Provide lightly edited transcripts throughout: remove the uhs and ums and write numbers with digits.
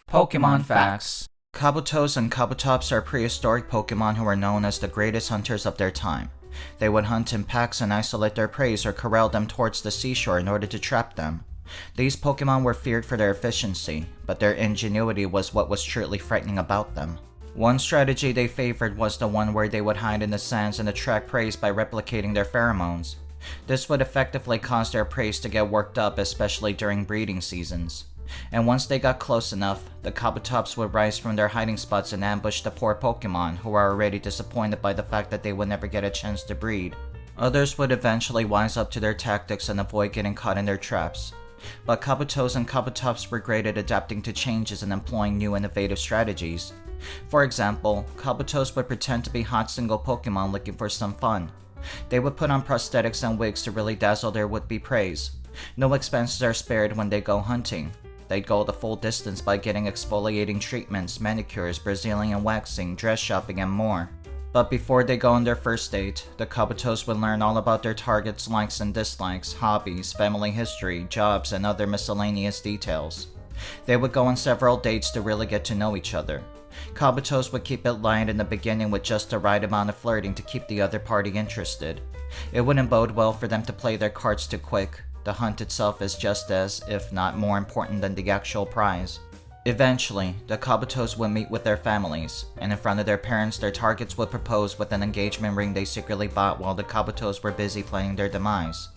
Pokemon Facts. Kabutos and kabutops are prehistoric Pokemon who are known as the greatest hunters of their time. They would hunt in packs and isolate their prey or corral them towards the seashore in order to trap them. These Pokemon were feared for their efficiency, but their ingenuity was what was truly frightening about them. One strategy they favored was the one where they would hide in the sands and attract prey by replicating their pheromones. This would effectively cause their prey to get worked up, especially during breeding seasons. And once they got close enough, the kabutops would rise from their hiding spots and ambush the poor Pokemon who are already disappointed by the fact that they would never get a chance to breed. Others would eventually wise up to their tactics and avoid getting caught in their traps. But Kabutos and kabutops were great at adapting to changes and employing new innovative strategies. For example, Kabutos would pretend to be hot single Pokemon looking for some fun. They would put on prosthetics and wigs to really dazzle their would-be preys. No expenses are spared when they go hunting. They'd go the full distance by getting exfoliating treatments, manicures, Brazilian waxing, dress shopping, and more. But before they go on their first date, the Kabutos would learn all about their target's likes and dislikes, hobbies, family history, jobs, and other miscellaneous details. They would go on several dates to really get to know each other. Kabutos would keep it light in the beginning with just the right amount of flirting to keep the other party interested. It wouldn't bode well for them to play their cards too quick. The hunt itself is just as, if not more important than the actual prize. Eventually, the Kabutos would meet with their families, and in front of their parents their targets would propose with an engagement ring they secretly bought while the Kabutos were busy planning their demise.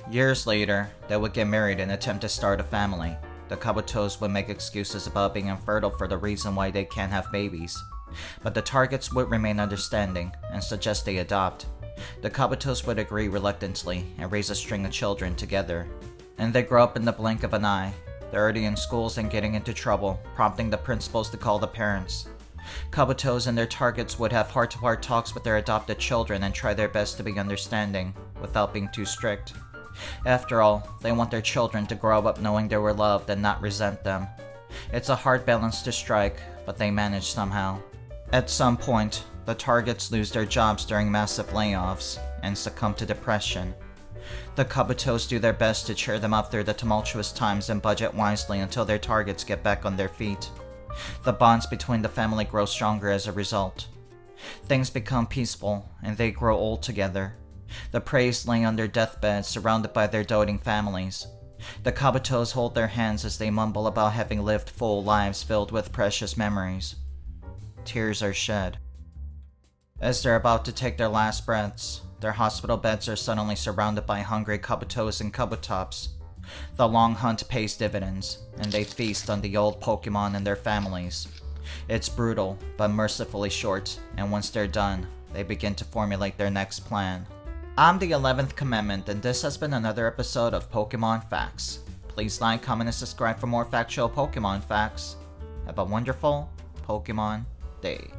Years later, they would get married and attempt to start a family. The Kabutos would make excuses about being infertile for the reason why they can't have babies. But the targets would remain understanding and suggest they adopt. The Kabutos would agree reluctantly and raise a string of children together. And they grow up in the blink of an eye. They're already in schools and getting into trouble, prompting the principals to call the parents. Kabutos and their targets would have heart-to-heart talks with their adopted children and try their best to be understanding, without being too strict. After all, they want their children to grow up knowing they were loved and not resent them. It's a hard balance to strike, but they manage somehow. At some point, the targets lose their jobs during massive layoffs and succumb to depression. The Kabutos do their best to cheer them up through the tumultuous times and budget wisely until their targets get back on their feet. The bonds between the family grow stronger as a result. Things become peaceful, and they grow old together. The preys lay on their deathbeds surrounded by their doting families. The Kabutos hold their hands as they mumble about having lived full lives filled with precious memories. Tears are shed. As they're about to take their last breaths, their hospital beds are suddenly surrounded by hungry Kabutos and kabutops. The long hunt pays dividends, and they feast on the old Pokemon and their families. It's brutal, but mercifully short, and once they're done, they begin to formulate their next plan. I'm the 11th Commandment, and this has been another episode of Pokemon Facts. Please like, comment, and subscribe for more factual Pokemon facts. Have a wonderful Pokemon day.